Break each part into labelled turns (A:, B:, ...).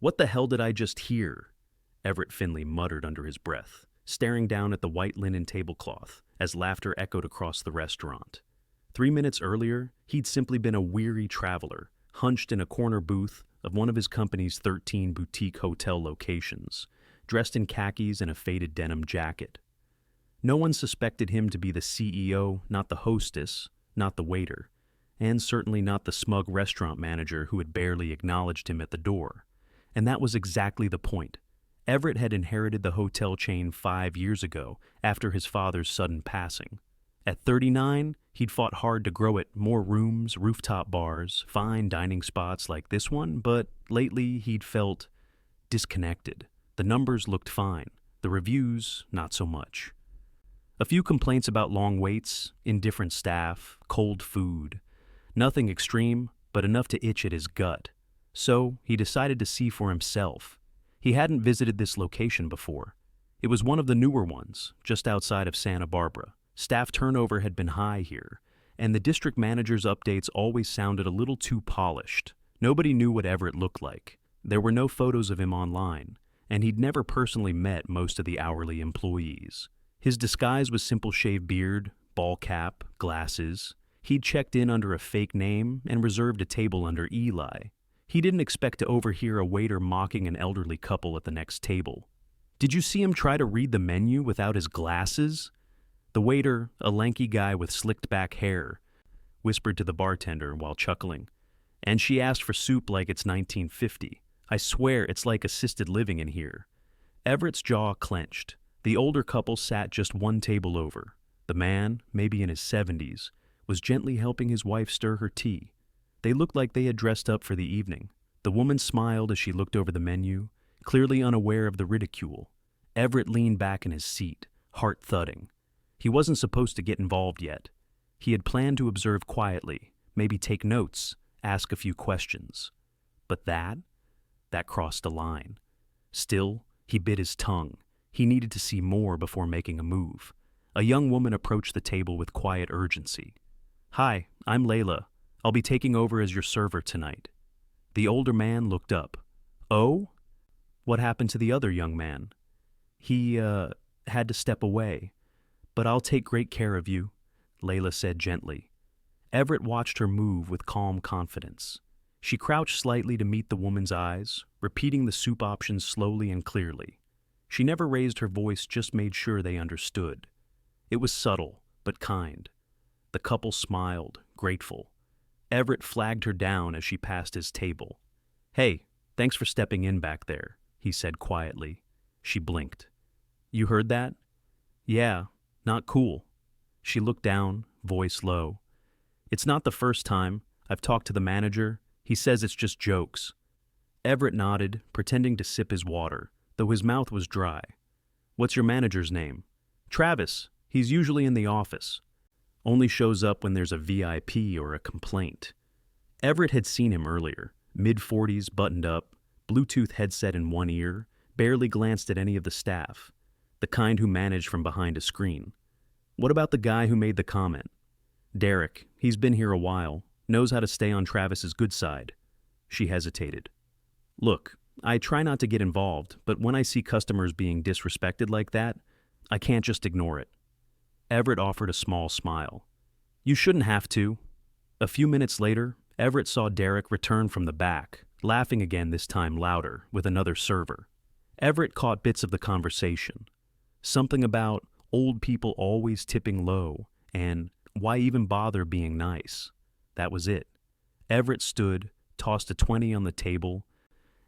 A: What the hell did I just hear? Everett Finley muttered under his breath, staring down at the white linen tablecloth as laughter echoed across the restaurant. 3 minutes earlier, he'd simply been a weary traveler, hunched in a corner booth of one of his company's 13 boutique hotel locations, dressed in khakis and a faded denim jacket. No one suspected him to be the CEO, not the hostess, not the waiter, and certainly not the smug restaurant manager who had barely acknowledged him at the door. And that was exactly the point. Everett had inherited the hotel chain 5 years ago after his father's sudden passing. At 39, he'd fought hard to grow it, more rooms, rooftop bars, fine dining spots like this one, but lately he'd felt disconnected. The numbers looked fine, the reviews not so much. A few complaints about long waits, indifferent staff, cold food. Nothing extreme, but enough to itch at his gut. So he decided to see for himself. He hadn't visited this location before. It was one of the newer ones, just outside of Santa Barbara. Staff turnover had been high here, and the district manager's updates always sounded a little too polished. Nobody knew what Everett looked like. There were no photos of him online, and he'd never personally met most of the hourly employees. His disguise was simple shaved beard, ball cap, glasses. He'd checked in under a fake name and reserved a table under Eli. He didn't expect to overhear a waiter mocking an elderly couple at the next table. "Did you see him try to read the menu without his glasses?" The waiter, a lanky guy with slicked back hair, whispered to the bartender while chuckling. "And she asked for soup like it's 1950. I swear it's like assisted living in here." Everett's jaw clenched. The older couple sat just one table over. The man, maybe in his 70s, was gently helping his wife stir her tea. They looked like they had dressed up for the evening. The woman smiled as she looked over the menu, clearly unaware of the ridicule. Everett leaned back in his seat, heart thudding. He wasn't supposed to get involved yet. He had planned to observe quietly, maybe take notes, ask a few questions. But that crossed a line. Still, he bit his tongue. He needed to see more before making a move. A young woman approached the table with quiet urgency. "Hi, I'm Layla. I'll be taking over as your server tonight." The older man looked up. "Oh? What happened to the other young man?" He had to step away. "But I'll take great care of you," Layla said gently. Everett watched her move with calm confidence. She crouched slightly to meet the woman's eyes, repeating the soup options slowly and clearly. She never raised her voice, just made sure they understood. It was subtle, but kind. The couple smiled, grateful. Everett flagged her down as she passed his table. "Hey, thanks for stepping in back there," he said quietly. She blinked. "You heard that?" "Yeah, not cool." She looked down, voice low. "It's not the first time. I've talked to the manager. He says it's just jokes." Everett nodded, pretending to sip his water, though his mouth was dry. "What's your manager's name?" "Travis. He's usually in the office. Only shows up when there's a VIP or a complaint." Everett had seen him earlier, mid-40s, buttoned up, Bluetooth headset in one ear, barely glanced at any of the staff, the kind who managed from behind a screen. "What about the guy who made the comment?" "Derek. He's been here a while, knows how to stay on Travis's good side." She hesitated. "Look, I try not to get involved, but when I see customers being disrespected like that, I can't just ignore it." Everett offered a small smile. "You shouldn't have to." A few minutes later, Everett saw Derek return from the back, laughing again, this time louder, with another server. Everett caught bits of the conversation. Something about old people always tipping low, and why even bother being nice? That was it. Everett stood, tossed a 20 on the table,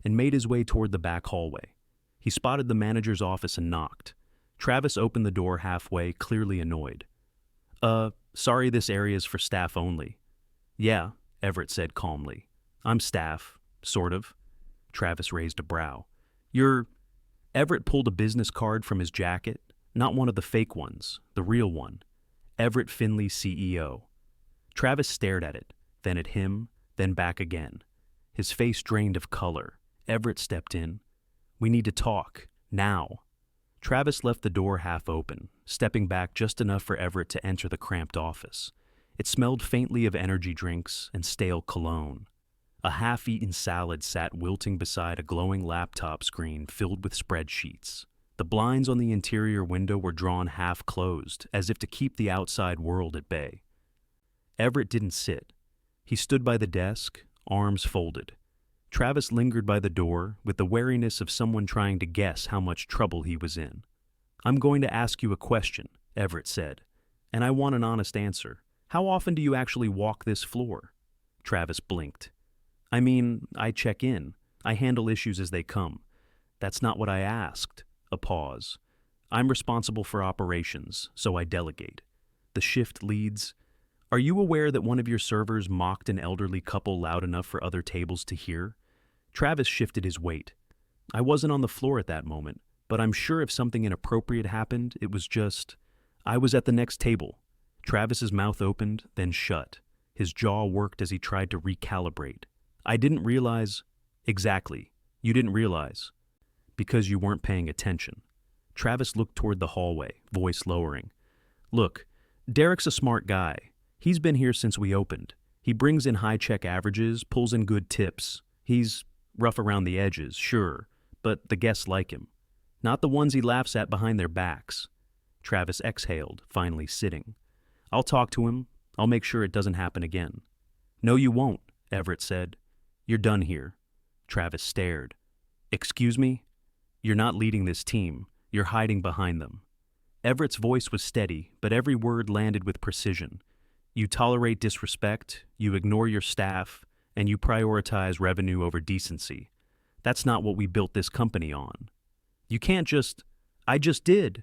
A: and made his way toward the back hallway. He spotted the manager's office and knocked. Travis opened the door halfway, clearly annoyed. Sorry, this area's for staff only." "Yeah," Everett said calmly. "I'm staff, sort of." Travis raised a brow. "You're—" Everett pulled a business card from his jacket, not one of the fake ones, the real one. Everett Finley, CEO. Travis stared at it, then at him, then back again. His face drained of color. Everett stepped in. "We need to talk, now." Travis left the door half open, stepping back just enough for Everett to enter the cramped office. It smelled faintly of energy drinks and stale cologne. A half-eaten salad sat wilting beside a glowing laptop screen filled with spreadsheets. The blinds on the interior window were drawn half-closed, as if to keep the outside world at bay. Everett didn't sit. He stood by the desk, arms folded. Travis lingered by the door with the wariness of someone trying to guess how much trouble he was in. "I'm going to ask you a question," Everett said, "and I want an honest answer. How often do you actually walk this floor?" Travis blinked. "I mean, I check in. I handle issues as they come." "That's not what I asked." A pause. "I'm responsible for operations, so I delegate. The shift leads. Are you aware that one of your servers mocked an elderly couple loud enough for other tables to hear?" Travis shifted his weight. "I wasn't on the floor at that moment, but I'm sure if something inappropriate happened, it was just... I was at the next table." Travis's mouth opened, then shut. His jaw worked as he tried to recalibrate. "I didn't realize..." "Exactly. You didn't realize. Because you weren't paying attention." Travis looked toward the hallway, voice lowering. "Look, Derek's a smart guy. He's been here since we opened. He brings in high check averages, pulls in good tips. He's rough around the edges, sure, but the guests like him. Not the ones he laughs at behind their backs." Travis exhaled, finally sitting. "I'll talk to him. I'll make sure it doesn't happen again." "No, you won't," Everett said. "You're done here." Travis stared. "Excuse me? You're not leading this team. You're hiding behind them." Everett's voice was steady, but every word landed with precision. "You tolerate disrespect, you ignore your staff, and you prioritize revenue over decency. That's not what we built this company on. You can't just..." "I just did."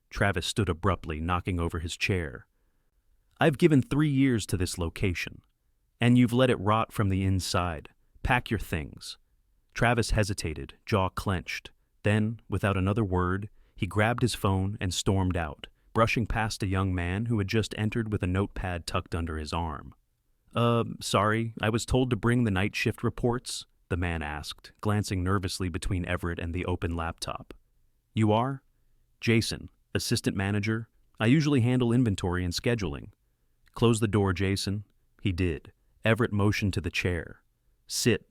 A: Travis stood abruptly, knocking over his chair. "I've given 3 years to this location, and you've let it rot from the inside. Pack your things." Travis hesitated, jaw clenched. Then, without another word, he grabbed his phone and stormed out, brushing past a young man who had just entered with a notepad tucked under his arm. Sorry, I was told to bring the night shift reports," the man asked, glancing nervously between Everett and the open laptop. "You are?" "Jason, assistant manager. I usually handle inventory and scheduling." "Close the door, Jason." He did. Everett motioned to the chair. "Sit."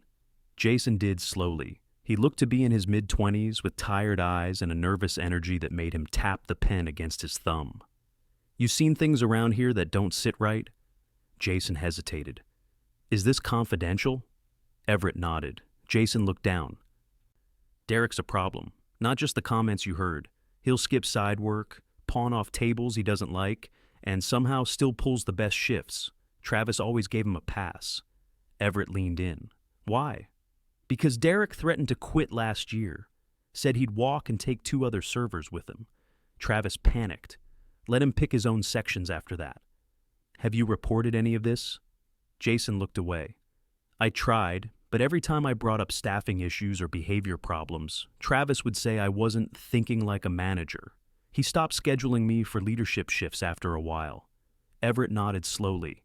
A: Jason did slowly. He looked to be in his mid-20s with tired eyes and a nervous energy that made him tap the pen against his thumb. "You seen things around here that don't sit right?" Jason hesitated. "Is this confidential?" Everett nodded. Jason looked down. "Derek's a problem. Not just the comments you heard. He'll skip side work, pawn off tables he doesn't like, and somehow still pulls the best shifts. Travis always gave him a pass." Everett leaned in. "Why?" "Because Derek threatened to quit last year. Said he'd walk and take 2 other servers with him." Travis panicked. "Let him pick his own sections after that." "Have you reported any of this?" Jason looked away. "I tried, but every time I brought up staffing issues or behavior problems, Travis would say I wasn't thinking like a manager. He stopped scheduling me for leadership shifts after a while." Everett nodded slowly.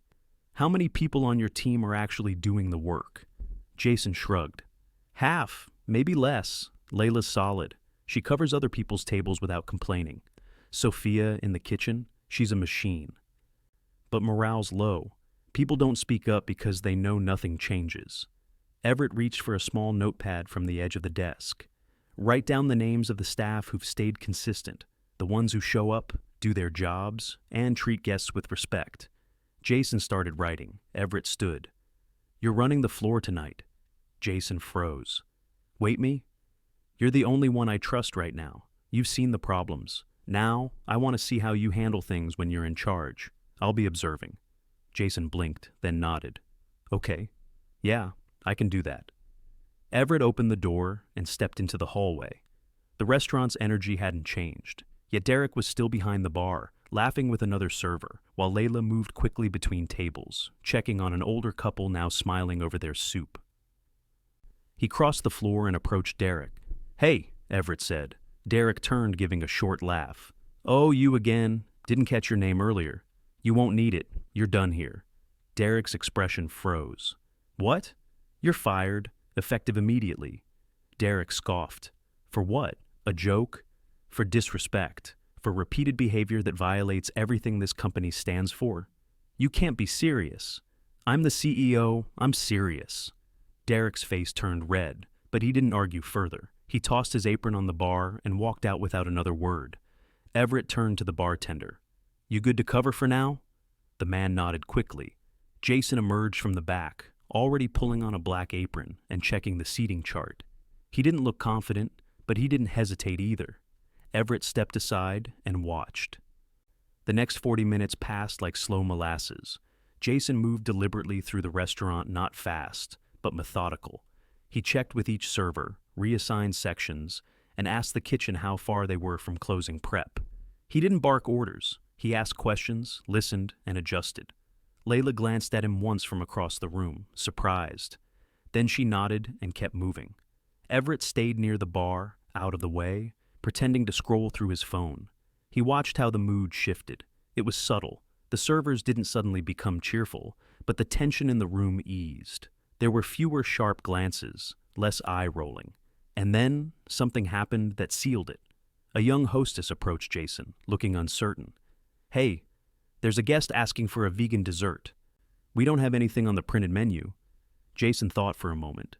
A: "How many people on your team are actually doing the work?" Jason shrugged. "Half, maybe less. Layla's solid. She covers other people's tables without complaining. Sophia in the kitchen, she's a machine. But morale's low. People don't speak up because they know nothing changes." Everett reached for a small notepad from the edge of the desk. "Write down the names of the staff who've stayed consistent, the ones who show up, do their jobs, and treat guests with respect." Jason started writing. Everett stood. "You're running the floor tonight." Jason froze. "Wait me? You're the only one I trust right now. You've seen the problems. Now, I want to see how you handle things when you're in charge. I'll be observing." Jason blinked, then nodded. "Okay. Yeah, I can do that." Everett opened the door and stepped into the hallway. The restaurant's energy hadn't changed, yet Derek was still behind the bar, laughing with another server, while Layla moved quickly between tables, checking on an older couple now smiling over their soup. He crossed the floor and approached Derek. "Hey," Everett said. Derek turned, giving a short laugh. "Oh, you again. Didn't catch your name earlier. You won't need it. You're done here." Derek's expression froze. "What? You're fired, effective immediately." Derek scoffed. "For what? A joke? For disrespect. For repeated behavior that violates everything this company stands for? You can't be serious." "I'm the CEO. I'm serious." Derek's face turned red, but he didn't argue further. He tossed his apron on the bar and walked out without another word. Everett turned to the bartender. "You good to cover for now?" The man nodded quickly. Jason emerged from the back, already pulling on a black apron and checking the seating chart. He didn't look confident, but he didn't hesitate either. Everett stepped aside and watched. The next 40 minutes passed like slow molasses. Jason moved deliberately through the restaurant, not fast, but methodical. He checked with each server, reassigned sections, and asked the kitchen how far they were from closing prep. He didn't bark orders. He asked questions, listened, and adjusted. Layla glanced at him once from across the room, surprised. Then she nodded and kept moving. Everett stayed near the bar, out of the way, pretending to scroll through his phone. He watched how the mood shifted. It was subtle. The servers didn't suddenly become cheerful, but the tension in the room eased. There were fewer sharp glances, less eye-rolling. And then something happened that sealed it. A young hostess approached Jason, looking uncertain. "Hey, there's a guest asking for a vegan dessert. We don't have anything on the printed menu." Jason thought for a moment.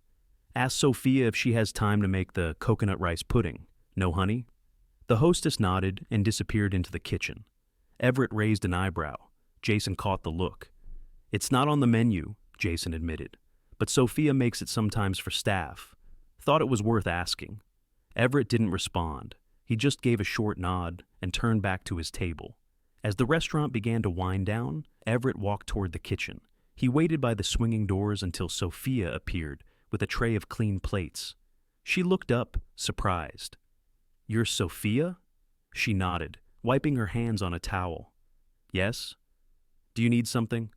A: "Ask Sophia if she has time to make the coconut rice pudding. No honey?" The hostess nodded and disappeared into the kitchen. Everett raised an eyebrow. Jason caught the look. "It's not on the menu," Jason admitted, "but Sophia makes it sometimes for staff. Thought it was worth asking." Everett didn't respond. He just gave a short nod and turned back to his table. As the restaurant began to wind down, Everett walked toward the kitchen. He waited by the swinging doors until Sophia appeared with a tray of clean plates. She looked up, surprised. "You're Sophia?" She nodded, wiping her hands on a towel. "Yes? Do you need something?"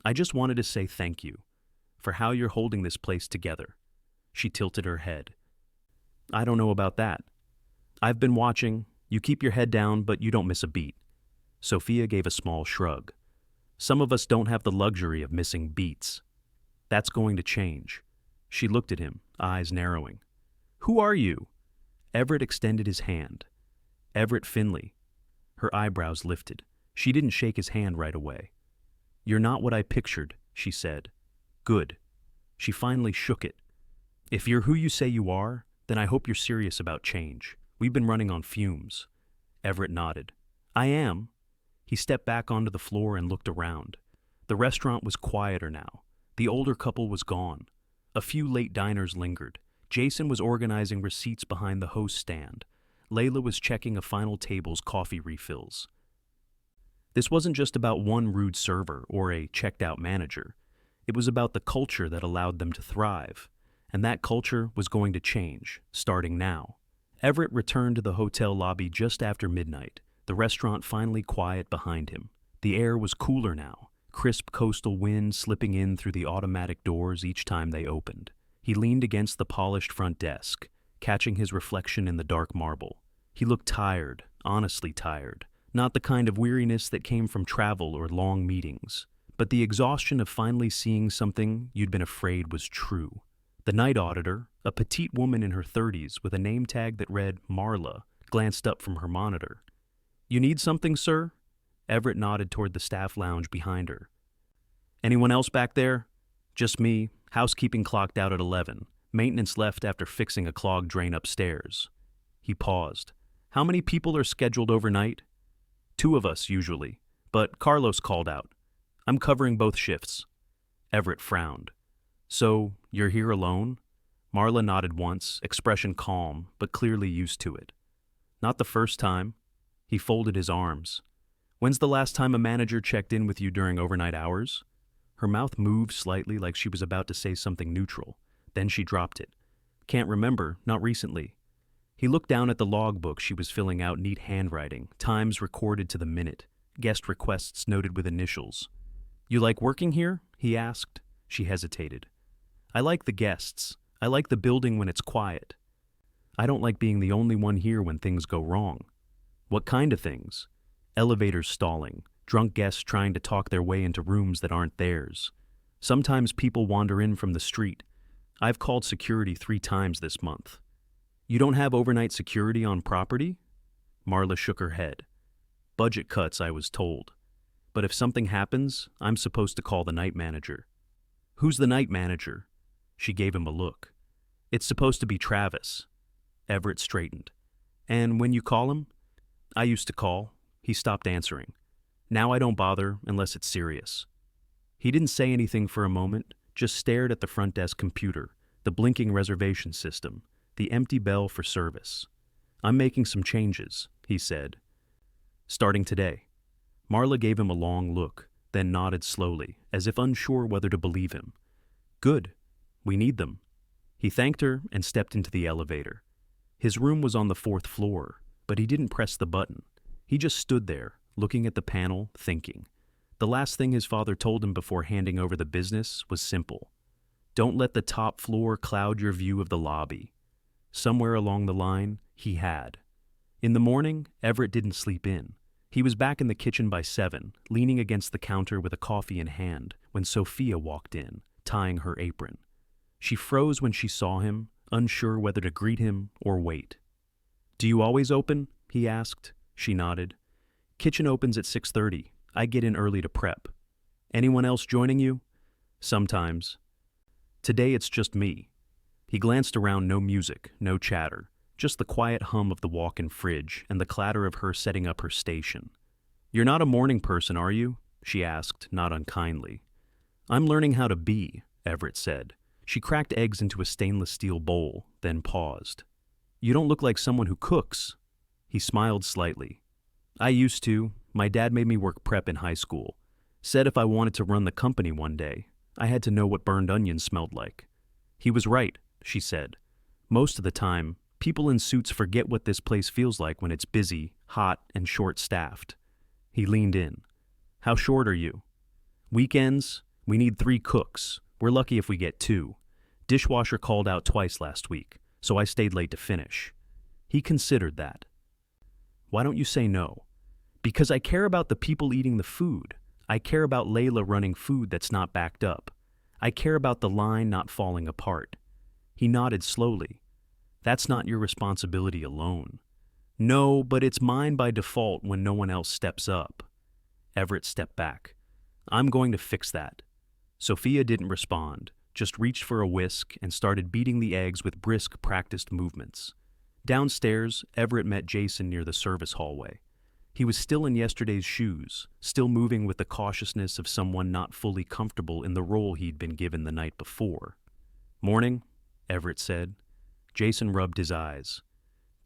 A: "I just wanted to say thank you for how you're holding this place together." She tilted her head. "I don't know about that. I've been watching. You keep your head down, but you don't miss a beat." Sophia gave a small shrug. "Some of us don't have the luxury of missing beats. That's going to change." She looked at him, eyes narrowing. "Who are you?" Everett extended his hand. "Everett Finley." Her eyebrows lifted. She didn't shake his hand right away. "You're not what I pictured," she said. "Good." She finally shook it. "If you're who you say you are, then I hope you're serious about change. We've been running on fumes." Everett nodded. "I am." He stepped back onto the floor and looked around. The restaurant was quieter now. The older couple was gone. A few late diners lingered. Jason was organizing receipts behind the host stand. Layla was checking a final table's coffee refills. This wasn't just about one rude server or a checked-out manager. It was about the culture that allowed them to thrive. And that culture was going to change, starting now. Everett returned to the hotel lobby just after midnight, the restaurant finally quiet behind him. The air was cooler now, crisp coastal wind slipping in through the automatic doors each time they opened. He leaned against the polished front desk, catching his reflection in the dark marble. He looked tired, honestly tired, not the kind of weariness that came from travel or long meetings, but the exhaustion of finally seeing something you'd been afraid was true. The night auditor, a petite woman in her 30s with a name tag that read Marla, glanced up from her monitor. "You need something, sir?" Everett nodded toward the staff lounge behind her. "Anyone else back there?" "Just me. Housekeeping clocked out at 11. Maintenance left after fixing a clogged drain upstairs." He paused. "How many people are scheduled overnight?" "2 of us, usually. But Carlos called out. I'm covering both shifts." Everett frowned. "So, you're here alone?" Marla nodded once, expression calm, but clearly used to it. "Not the first time." He folded his arms. "When's the last time a manager checked in with you during overnight hours?" Her mouth moved slightly like she was about to say something neutral. Then she dropped it. "Can't remember, not recently." He looked down at the logbook she was filling out, neat handwriting, times recorded to the minute, guest requests noted with initials. "You like working here?" he asked. She hesitated. "I like the guests. I like the building when it's quiet. I don't like being the only one here when things go wrong." "What kind of things?" "Elevators stalling, drunk guests trying to talk their way into rooms that aren't theirs. Sometimes people wander in from the street. I've called security 3 times this month." "You don't have overnight security on property?" Marla shook her head. "Budget cuts, I was told. But if something happens, I'm supposed to call the night manager." "Who's the night manager?" She gave him a look. It's supposed to be Travis. Everett straightened. And when you call him? I used to call. He stopped answering. Now I don't bother unless it's serious. He didn't say anything for a moment, just stared at the front desk computer, the blinking reservation system, the empty bell for service. I'm making some changes, he said. Starting today. Marla gave him a long look, then nodded slowly, as if unsure whether to believe him. Good. We need them. He thanked her and stepped into the elevator. His room was on the 4th floor, but he didn't press the button. He just stood there, looking at the panel, thinking. The last thing his father told him before handing over the business was simple. Don't let the top floor cloud your view of the lobby. Somewhere along the line, he had. In the morning, Everett didn't sleep in. He was back in the kitchen by 7, leaning against the counter with a coffee in hand, when Sophia walked in, tying her apron. She froze when she saw him, unsure whether to greet him or wait. Do you always open? He asked. She nodded. Kitchen opens at 6:30. I get in early to prep. Anyone else joining you? Sometimes. Today it's just me. He glanced around, no music, no chatter, just the quiet hum of the walk-in fridge and the clatter of her setting up her station. You're not a morning person, are you? She asked, not unkindly. I'm learning how to be, Everett said. She cracked eggs into a stainless steel bowl, then paused. You don't look like someone who cooks. He smiled slightly. I used to. My dad made me work prep in high school. Said if I wanted to run the company one day, I had to know what burned onions smelled like. He was right, she said. Most of the time, people in suits forget what this place feels like when it's busy, hot, and short-staffed. He leaned in. How short are you? Weekends? We need 3 cooks. We're lucky if we get 2. Dishwasher called out twice last week, so I stayed late to finish. He considered that. Why don't you say no? Because I care about the people eating the food. I care about Layla running food that's not backed up. I care about the line not falling apart. He nodded slowly. That's not your responsibility alone. No, but it's mine by default when no one else steps up. Everett stepped back. I'm going to fix that. Sophia didn't respond, just reached for a whisk and started beating the eggs with brisk, practiced movements. Downstairs, Everett met Jason near the service hallway. He was still in yesterday's shoes, still moving with the cautiousness of someone not fully comfortable in the role he'd been given the night before. Morning, Everett said. Jason rubbed his eyes.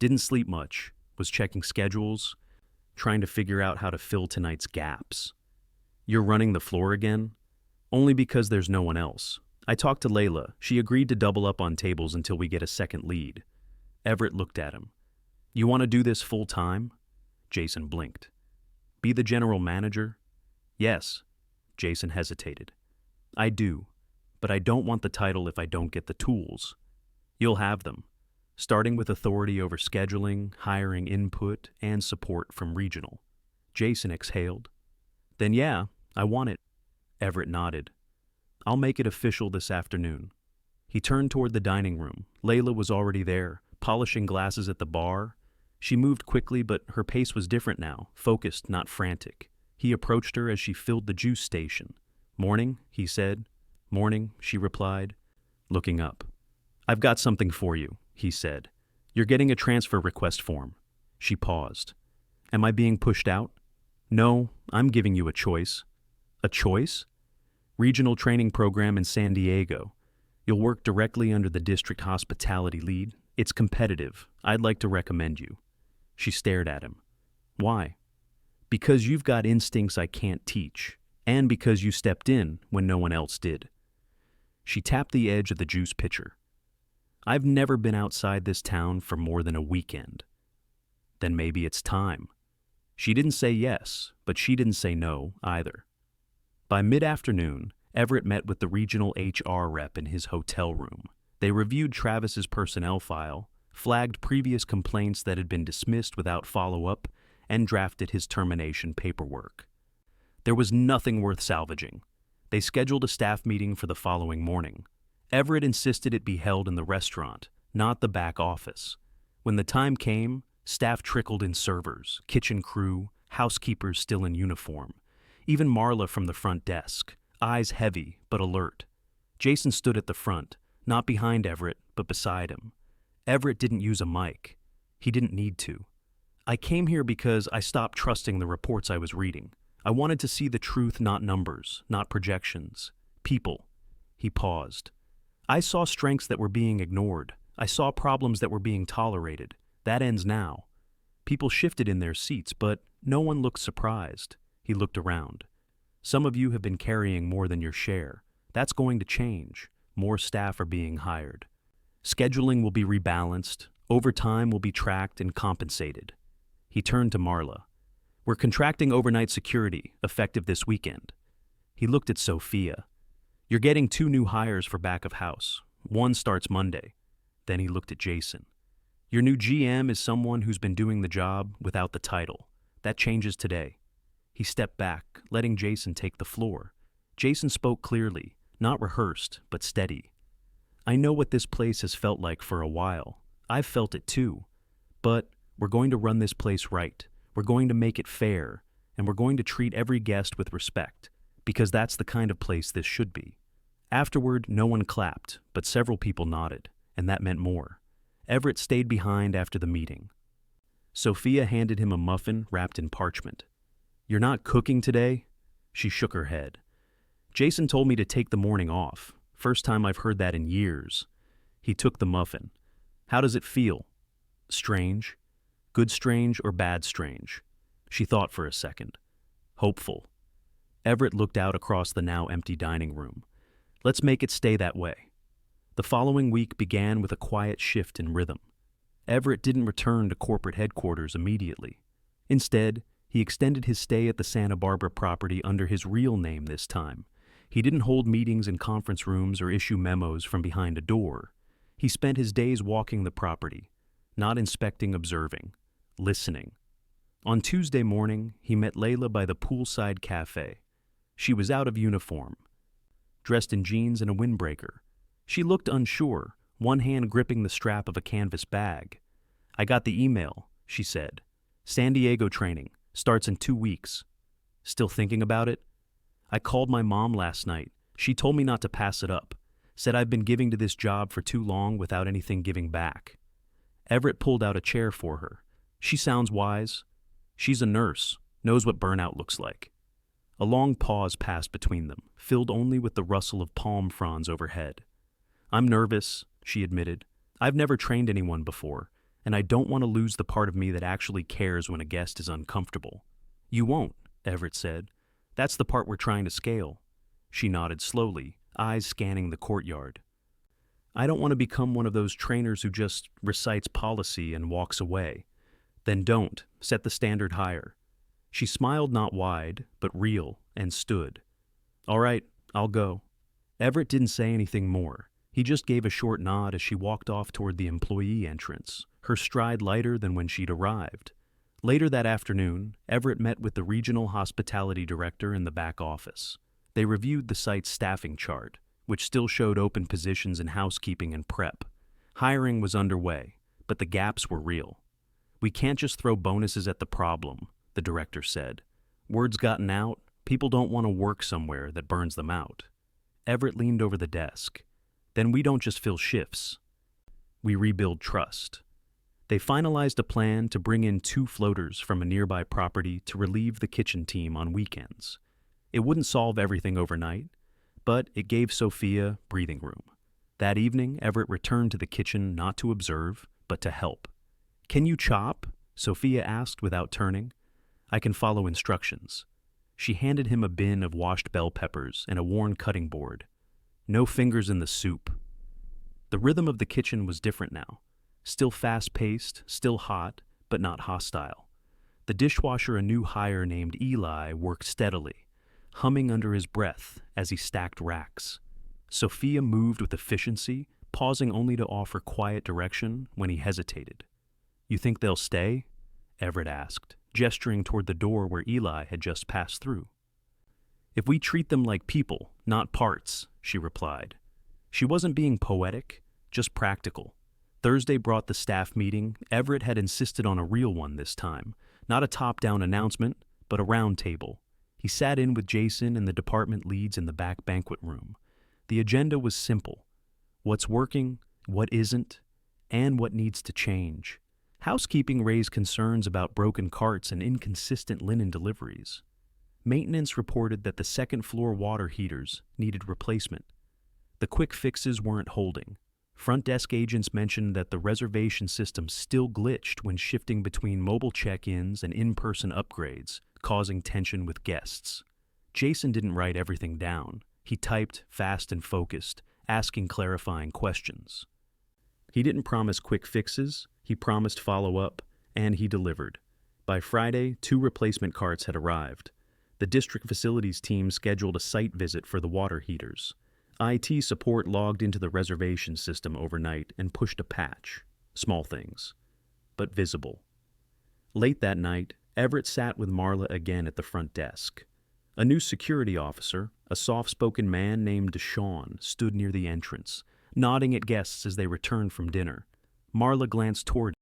A: Didn't sleep much, was checking schedules, trying to figure out how to fill tonight's gaps. You're running the floor again? Only because there's no one else. I talked to Layla. She agreed to double up on tables until we get a second lead. Everett looked at him. You want to do this full time? Jason blinked. Be the general manager? Yes. Jason hesitated. I do, but I don't want the title if I don't get the tools. You'll have them, starting with authority over scheduling, hiring input, and support from regional. Jason exhaled. Then yeah, I want it. Everett nodded. I'll make it official this afternoon. He turned toward the dining room. Layla was already there, polishing glasses at the bar. She moved quickly, but her pace was different now, focused, not frantic. He approached her as she filled the juice station. Morning, he said. Morning, she replied, looking up. I've got something for you, he said. You're getting a transfer request form. She paused. Am I being pushed out? No, I'm giving you a choice. A choice? Regional training program in San Diego. You'll work directly under the district hospitality lead. It's competitive. I'd like to recommend you. She stared at him. Why? Because you've got instincts I can't teach, and because you stepped in when no one else did. She tapped the edge of the juice pitcher. I've never been outside this town for more than a weekend. Then maybe it's time. She didn't say yes, but she didn't say no either. By mid-afternoon, Everett met with the regional HR rep in his hotel room. They reviewed Travis's personnel file, flagged previous complaints that had been dismissed without follow-up, and drafted his termination paperwork. There was nothing worth salvaging. They scheduled a staff meeting for the following morning. Everett insisted it be held in the restaurant, not the back office. When the time came, staff trickled in: servers, kitchen crew, housekeepers still in uniform. Even Marla from the front desk, eyes heavy but alert. Jason stood at the front, not behind Everett, but beside him. Everett didn't use a mic. He didn't need to. I came here because I stopped trusting the reports I was reading. I wanted to see the truth, not numbers, not projections. People. He paused. I saw strengths that were being ignored. I saw problems that were being tolerated. That ends now. People shifted in their seats, but no one looked surprised. He looked around. Some of you have been carrying more than your share. That's going to change. More staff are being hired. Scheduling will be rebalanced. Overtime will be tracked and compensated. He turned to Marla. We're contracting overnight security, effective this weekend. He looked at Sophia. You're getting 2 new hires for back of house. One starts Monday. Then he looked at Jason. Your new GM is someone who's been doing the job without the title. That changes today. He stepped back, letting Jason take the floor. Jason spoke clearly, not rehearsed, but steady. I know what this place has felt like for a while. I've felt it too. But we're going to run this place right. We're going to make it fair, and we're going to treat every guest with respect, because that's the kind of place this should be. Afterward, no one clapped, but several people nodded, and that meant more. Everett stayed behind after the meeting. Sophia handed him a muffin wrapped in parchment. You're not cooking today? She shook her head. Jason told me to take the morning off. First time I've heard that in years. He took the muffin. How does it feel? Strange? Good strange or bad strange? She thought for a second. Hopeful. Everett looked out across the now empty dining room. Let's make it stay that way. The following week began with a quiet shift in rhythm. Everett didn't return to corporate headquarters immediately. Instead, he extended his stay at the Santa Barbara property under his real name this time. He didn't hold meetings in conference rooms or issue memos from behind a door. He spent his days walking the property, not inspecting, observing, listening. On Tuesday morning, he met Layla by the poolside cafe. She was out of uniform, dressed in jeans and a windbreaker. She looked unsure, one hand gripping the strap of a canvas bag. I got the email, she said. San Diego training, starts in 2 weeks. Still thinking about it? I called my mom last night. She told me not to pass it up. Said I've been giving to this job for too long without anything giving back. Everett pulled out a chair for her. She sounds wise. She's a nurse, knows what burnout looks like. A long pause passed between them, filled only with the rustle of palm fronds overhead. I'm nervous, she admitted. I've never trained anyone before, and I don't want to lose the part of me that actually cares when a guest is uncomfortable. You won't, Everett said. That's the part we're trying to scale. She nodded slowly, eyes scanning the courtyard. I don't want to become one of those trainers who just recites policy and walks away. Then don't, set the standard higher. She smiled not wide, but real, and stood. All right, I'll go. Everett didn't say anything more. He just gave a short nod as she walked off toward the employee entrance, her stride lighter than when she'd arrived. Later that afternoon, Everett met with the regional hospitality director in the back office. They reviewed the site's staffing chart, which still showed open positions in housekeeping and prep. Hiring was underway, but the gaps were real. We can't just throw bonuses at the problem, the director said. Word's gotten out, people don't want to work somewhere that burns them out. Everett leaned over the desk. Then we don't just fill shifts. We rebuild trust. They finalized a plan to bring in 2 floaters from a nearby property to relieve the kitchen team on weekends. It wouldn't solve everything overnight, but it gave Sophia breathing room. That evening, Everett returned to the kitchen not to observe, but to help. Can you chop? Sophia asked without turning. I can follow instructions. She handed him a bin of washed bell peppers and a worn cutting board. No fingers in the soup. The rhythm of the kitchen was different now. Still fast-paced, still hot, but not hostile. The dishwasher, a new hire named Eli, worked steadily, humming under his breath as he stacked racks. Sophia moved with efficiency, pausing only to offer quiet direction when he hesitated. You think they'll stay? Everett asked, gesturing toward the door where Eli had just passed through. If we treat them like people, not parts, she replied. She wasn't being poetic, just practical. Thursday brought the staff meeting. Everett had insisted on a real one this time, not a top-down announcement, but a round table. He sat in with Jason and the department leads in the back banquet room. The agenda was simple. What's working, what isn't, and what needs to change. Housekeeping raised concerns about broken carts and inconsistent linen deliveries. Maintenance reported that the second-floor water heaters needed replacement. The quick fixes weren't holding. Front desk agents mentioned that the reservation system still glitched when shifting between mobile check-ins and in-person upgrades, causing tension with guests. Jason didn't write everything down. He typed fast and focused, asking clarifying questions. He didn't promise quick fixes, he promised follow-up, and he delivered. By Friday, 2 replacement carts had arrived. The district facilities team scheduled a site visit for the water heaters. IT support logged into the reservation system overnight and pushed a patch. Small things, but visible. Late that night, Everett sat with Marla again at the front desk. A new security officer, a soft-spoken man named Deshawn, stood near the entrance, nodding at guests as they returned from dinner. Marla glanced toward